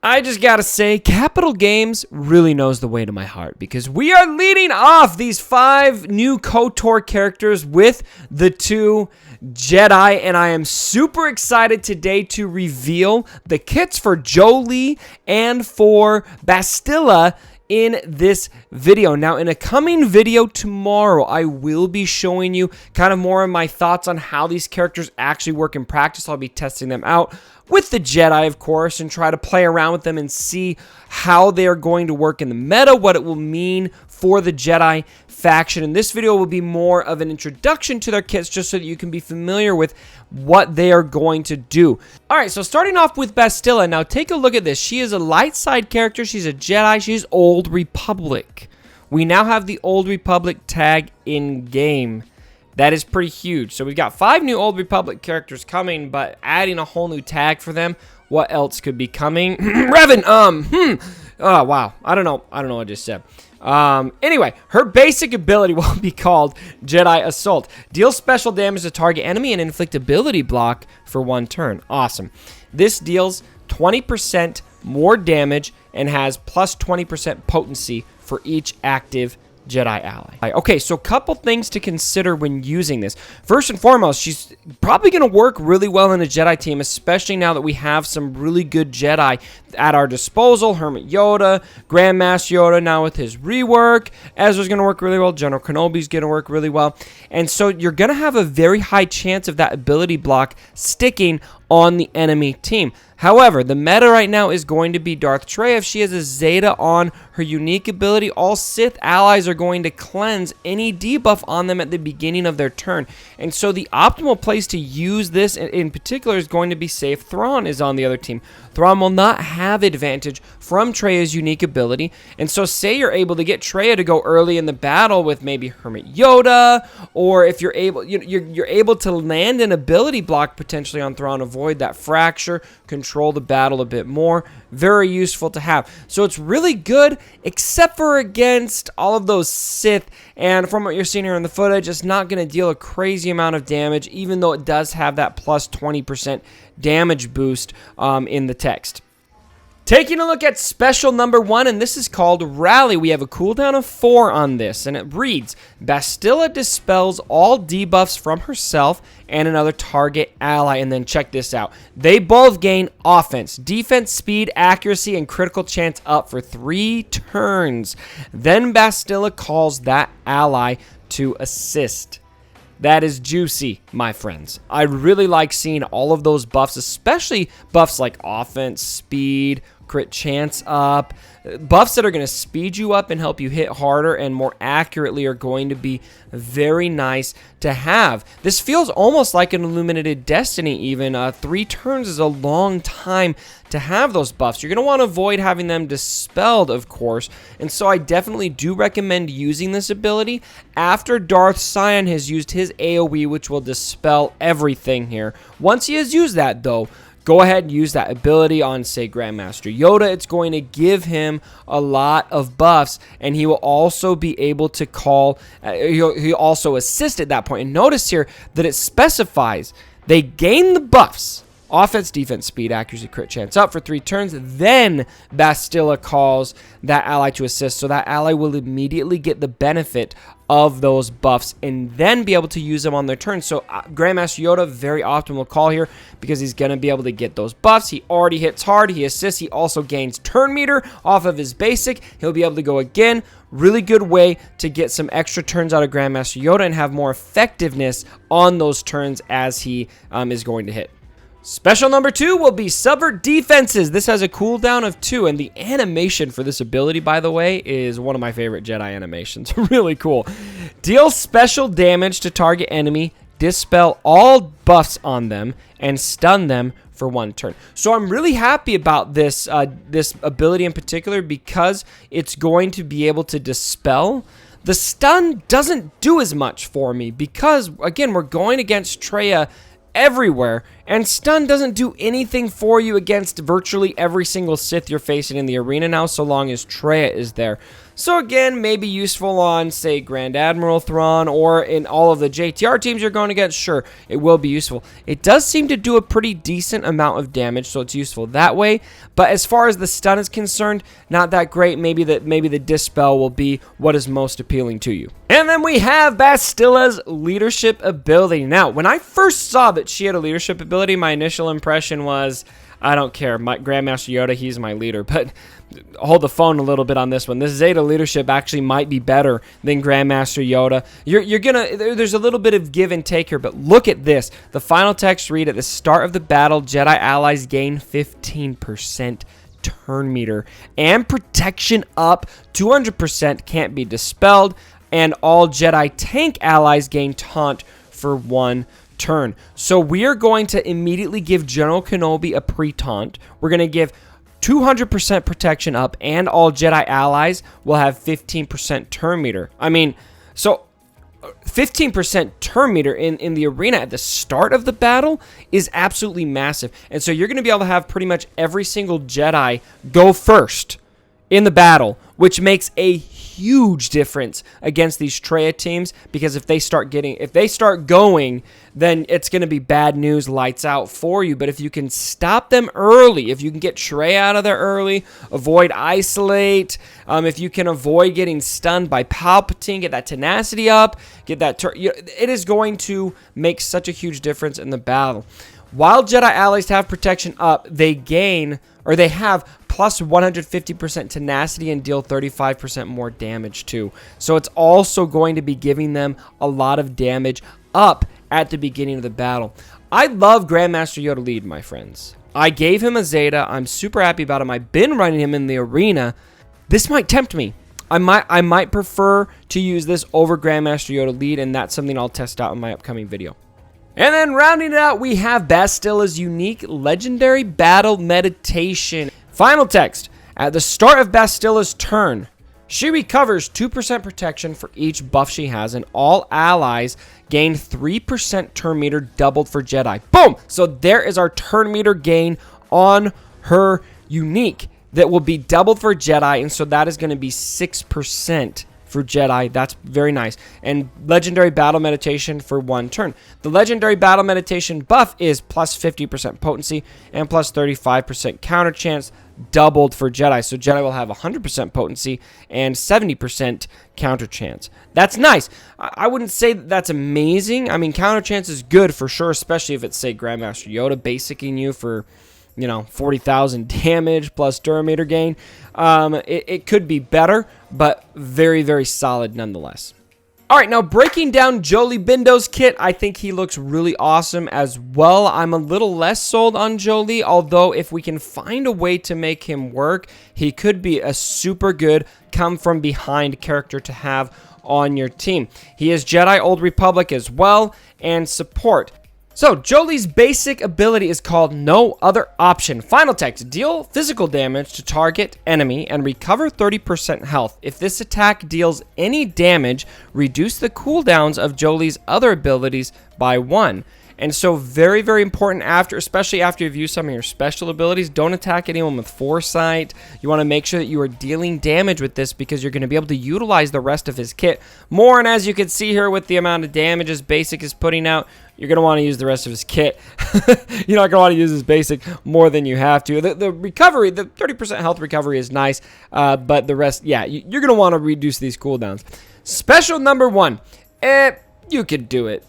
I just gotta say, Capital Games really knows the way to my heart because we are leading off these 5 new KOTOR characters with the 2 Jedi, and I am super excited today to reveal the kits for Jolee and for Bastila in this video. Now, in a coming video tomorrow, I will be showing you kind of more of my thoughts on how these characters actually work in practice. I'll be testing them out with the Jedi, of course, and try to play around with them and see how they are going to work in the meta, what it will mean for the Jedi faction. And this video will be more of an introduction to their kits just so that you can be familiar with what they are going to do. Alright, so starting off with Bastila. Now take a look at this. She is a light side character. She's a Jedi. She's Old Republic. We now have the Old Republic tag in game. That is pretty huge. So we've got 5 new Old Republic characters coming, but adding a whole new tag for them. What else could be coming? Revan, oh, wow. I don't know what I just said. Anyway, her basic ability will be called Jedi Assault. Deal special damage to target enemy and inflict ability block for 1 turn. Awesome. This deals 20% more damage and has plus 20% potency for each active Jedi ally. Okay, so a couple things to consider when using this. First and foremost, she's probably going to work really well in a Jedi team, especially now that we have some really good Jedi at our disposal. Hermit Yoda, Grandmaster Yoda now with his rework. Ezra's going to work really well. General Kenobi's going to work really well. And so you're going to have a very high chance of that ability block sticking on the enemy team. However, the meta right now is going to be Darth Trey. If she has a Zeta on her unique ability, all Sith allies are going to cleanse any debuff on them at the beginning of their turn. And so the optimal place to use this in particular is going to be, say, if Thrawn is on the other team. Thrawn will not have advantage from Trey's unique ability. And so say you're able to get Trey to go early in the battle with maybe Hermit Yoda, or if you're able, you're able to land an ability block potentially on Thrawn, avoid that fracture, control the battle a bit more. Very useful to have. So it's really good, except for against all of those Sith. And from what you're seeing here in the footage, it's not going to deal a crazy amount of damage, even though it does have that plus 20% damage boost in the text. Taking a look at special number 1, and this is called Rally. We have a cooldown of 4 on this, and it reads, Bastila dispels all debuffs from herself and another target ally. And then check this out. They both gain offense, defense, speed, accuracy, and critical chance up for 3 turns. Then Bastila calls that ally to assist. That is juicy, my friends. I really like seeing all of those buffs, especially buffs like offense, speed, crit chance up. Buffs that are going to speed you up and help you hit harder and more accurately are going to be very nice to have. This feels almost like an Illuminated Destiny even. 3 turns is a long time to have those buffs. You're going to want to avoid having them dispelled, of course, and so I definitely do recommend using this ability after Darth Sion has used his AoE, which will dispel everything here. Once he has used that, though, go ahead and use that ability on, say, Grandmaster Yoda. It's going to give him a lot of buffs, and he will also be able to call, he'll also assist at that point. And notice here that it specifies they gain the buffs, offense, defense, speed, accuracy, crit chance up for 3 turns. Then Bastila calls that ally to assist, so that ally will immediately get the benefit of those buffs and then be able to use them on their turn. So Grandmaster Yoda, very optimal call here because he's going to be able to get those buffs. He already hits hard. He assists. He also gains turn meter off of his basic. He'll be able to go again. Really good way to get some extra turns out of Grandmaster Yoda and have more effectiveness on those turns as he is going to hit. Special number 2 will be Subvert Defenses. This has a cooldown of 2, and the animation for this ability, by the way, is one of my favorite Jedi animations. Really cool. Deal special damage to target enemy, dispel all buffs on them, and stun them for 1 turn. So I'm really happy about this this ability in particular because it's going to be able to dispel. The stun doesn't do as much for me because, again, we're going against Trey everywhere, And stun doesn't do anything for you against virtually every single Sith you're facing in the arena now, so long as Traya is there. So again, maybe useful on, say, Grand Admiral Thrawn, or in all of the JTR teams you're going against. Sure, it will be useful. It does seem to do a pretty decent amount of damage, so it's useful that way. But as far as the stun is concerned, not that great. Maybe the Dispel will be what is most appealing to you. And then we have Bastila's leadership ability. Now, when I first saw that she had a leadership ability, my initial impression was, I don't care, my Grandmaster Yoda, he's my leader. But hold the phone a little bit on this one. This Zeta leadership actually might be better than Grandmaster Yoda. There's a little bit of give and take here, but look at this. The final text read: at the start of the battle, Jedi allies gain 15% turn meter and protection up. 200% can't be dispelled, and all Jedi tank allies gain taunt for 1 turn. So we are going to immediately give General Kenobi a pre-taunt. We're going to give 200% protection up, and all Jedi allies will have 15% turn meter. I mean, so 15% turn meter in the arena at the start of the battle is absolutely massive. And so you're going to be able to have pretty much every single Jedi go first in the battle, which makes a huge difference against these Traya teams, because if they start going, then it's going to be bad news, lights out for you. But if you can stop them early, if you can get Traya out of there early, avoid isolate, if you can avoid getting stunned by Palpatine, get that tenacity up, get that it is going to make such a huge difference in the battle. While Jedi allies have protection up, they have plus 150% tenacity and deal 35% more damage too. So it's also going to be giving them a lot of damage up at the beginning of the battle. I love Grandmaster Yoda lead, my friends. I gave him a Zeta. I'm super happy about him. I've been running him in the arena. This might tempt me. I might prefer to use this over Grandmaster Yoda lead, and that's something I'll test out in my upcoming video. And then rounding it out, we have Bastila's unique legendary battle meditation. Final text: at the start of Bastila's turn, she recovers 2% protection for each buff she has, and all allies gain 3% turn meter doubled for Jedi. Boom! So there is our turn meter gain on her unique that will be doubled for Jedi, and so that is going to be 6% for Jedi. That's very nice. And legendary battle meditation for 1 turn. The legendary battle meditation buff is plus 50% potency and plus 35% counter chance, doubled for Jedi. So Jedi will have 100% potency and 70% counter chance. That's nice. I wouldn't say that's amazing. I mean, counter chance is good for sure, especially if it's, say, Grandmaster Yoda basicking you for, 40,000 damage plus turn meter gain. It could be better, but very, very solid nonetheless. All right, now breaking down Jolee Bindo's kit, I think he looks really awesome as well. I'm a little less sold on Jolee, although if we can find a way to make him work, he could be a super good come from behind character to have on your team. He is Jedi Old Republic as well, and support. So, Jolee's basic ability is called No Other Option. Final text: deal physical damage to target enemy and recover 30% health. If this attack deals any damage, reduce the cooldowns of Jolee's other abilities by 1. And so very, very important, especially after you've used some of your special abilities, don't attack anyone with foresight. You want to make sure that you are dealing damage with this, because you're going to be able to utilize the rest of his kit more. And as you can see here with the amount of damage his basic is putting out, you're going to want to use the rest of his kit. You're not going to want to use his basic more than you have to. The recovery, the 30% health recovery is nice, but the rest, yeah, you're going to want to reduce these cooldowns. Special number 1. You could do it.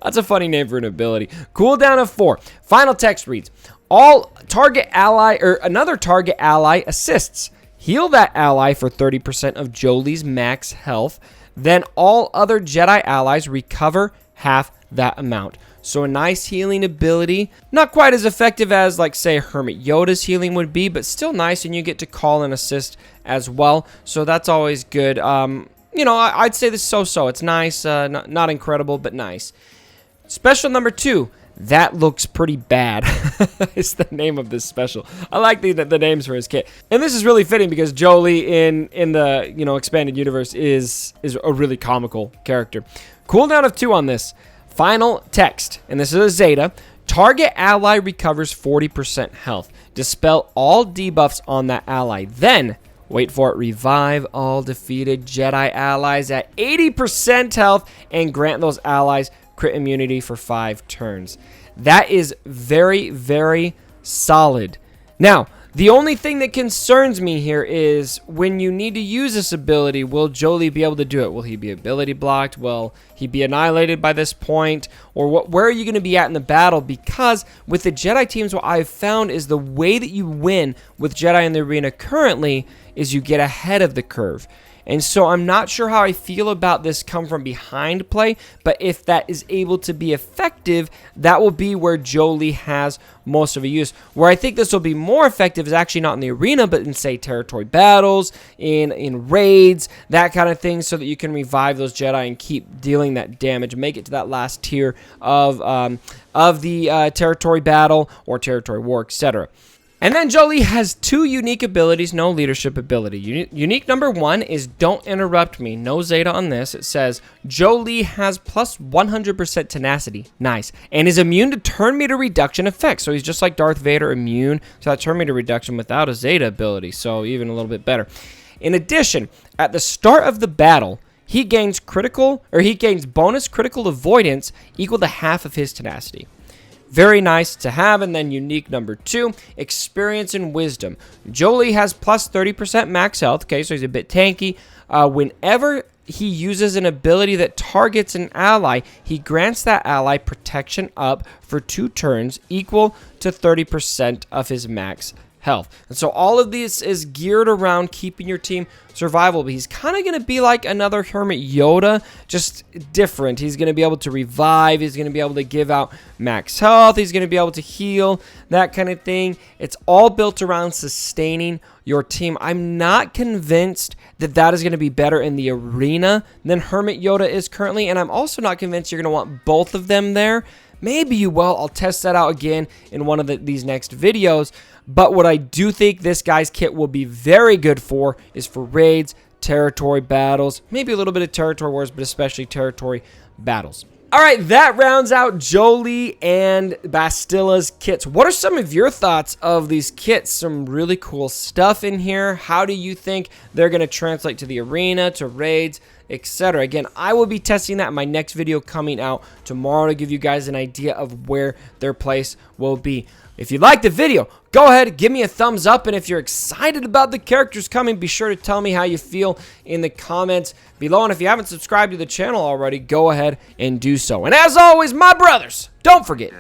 That's a funny name for an ability. Cooldown of 4. Final text reads: all target ally or another target ally assists. Heal that ally for 30% of Jolee's max health. Then all other Jedi allies recover half that amount. So a nice healing ability. Not quite as effective as, like, say, Hermit Yoda's healing would be, but still nice, and you get to call and assist as well. So that's always good. I'd say this so-so. It's nice, not incredible, but nice. Special number 2, that looks pretty bad. It's the name of this special. I like the names for his kit, and this is really fitting because Jolee in the expanded universe is a really comical character. Cooldown of 2 on this. Final text, and this is a Zeta. Target ally recovers 40% health. Dispel all debuffs on that ally. Then, wait for it, revive all defeated Jedi allies at 80% health and grant those allies crit immunity for 5 turns. That is very, very solid. Now, the only thing that concerns me here is when you need to use this ability, will Jolee be able to do it? Will he be ability blocked? Will he be annihilated by this point? Or where are you going to be at in the battle? Because with the Jedi teams, what I've found is the way that you win with Jedi in the arena currently is you get ahead of the curve. And so I'm not sure how I feel about this come from behind play, but if that is able to be effective, that will be where Jolee has most of a use. Where I think this will be more effective is actually not in the arena, but in, say, territory battles, in raids, that kind of thing, so that you can revive those Jedi and keep dealing that damage, make it to that last tier of the territory battle or territory war, etc. And then Jolee has 2 unique abilities, no leadership ability. Unique number 1 is Don't Interrupt Me. No Zeta on this. It says, Jolee has plus 100% tenacity. Nice. And is immune to turn meter reduction effects. So he's just like Darth Vader, immune to that turn meter reduction without a Zeta ability. So even a little bit better. In addition, at the start of the battle, he gains bonus critical avoidance equal to half of his tenacity. Very nice to have. And then unique number 2, experience and wisdom. Jolee has plus 30% max health. Okay, so he's a bit tanky. Whenever he uses an ability that targets an ally, he grants that ally protection up for 2 turns equal to 30% of his max health. And so all of this is geared around keeping your team survivable. But he's kind of going to be like another Hermit Yoda, just different. He's going to be able to revive. He's going to be able to give out max health. He's going to be able to heal, that kind of thing. It's all built around sustaining your team. I'm not convinced that that is going to be better in the arena than Hermit Yoda is currently. And I'm also not convinced you're going to want both of them there. Maybe you will. I'll test that out again in one of these next videos. But what I do think this guy's kit will be very good for is for raids, territory battles, maybe a little bit of territory wars, but especially territory battles. All right, that rounds out Jolee and Bastila's kits. What are some of your thoughts of these kits? Some really cool stuff in here. How do you think they're going to translate to the arena, to raids, etc.? Again, I will be testing that in my next video coming out tomorrow to give you guys an idea of where their place will be. If you liked the video, go ahead, give me a thumbs up, and if you're excited about the characters coming, be sure to tell me how you feel in the comments below. And if you haven't subscribed to the channel already, go ahead and do so. And as always, my brothers, don't forget